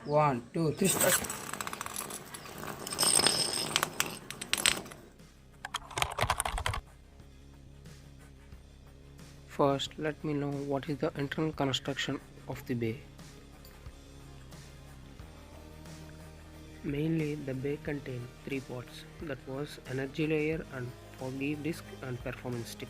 One, two, three, start. First, let me know what is the internal construction of the bay. Mainly, the bay contained three parts, that was energy layer and foggy disk and performance chip.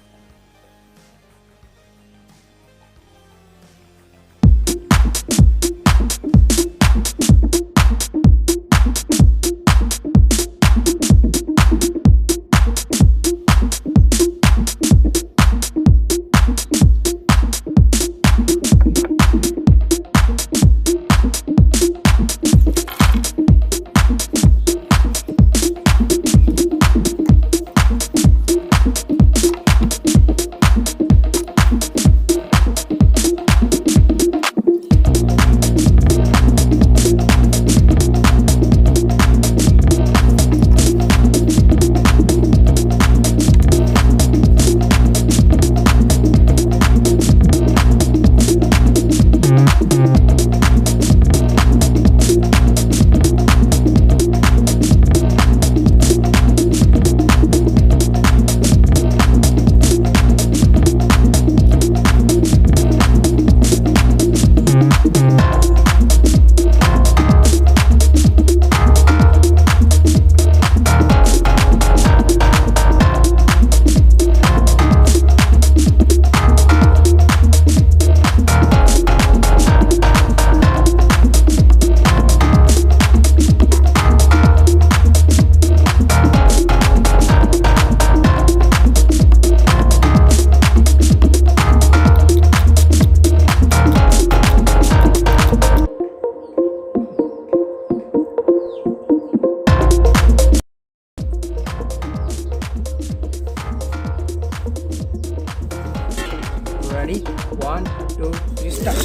Ready? One, two, three, start.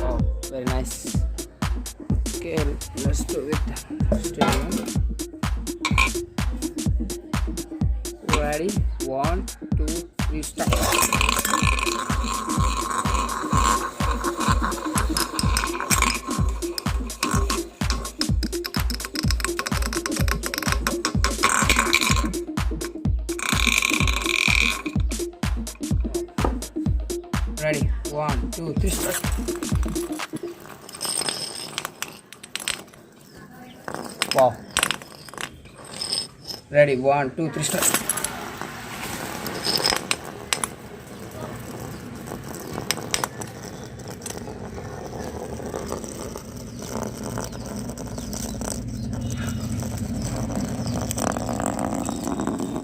Wow, very nice. Okay, let's do it. Stay. Ready? One, two, three, start. Ready? One, two, three, start. Wow. Ready? One, two, three, start.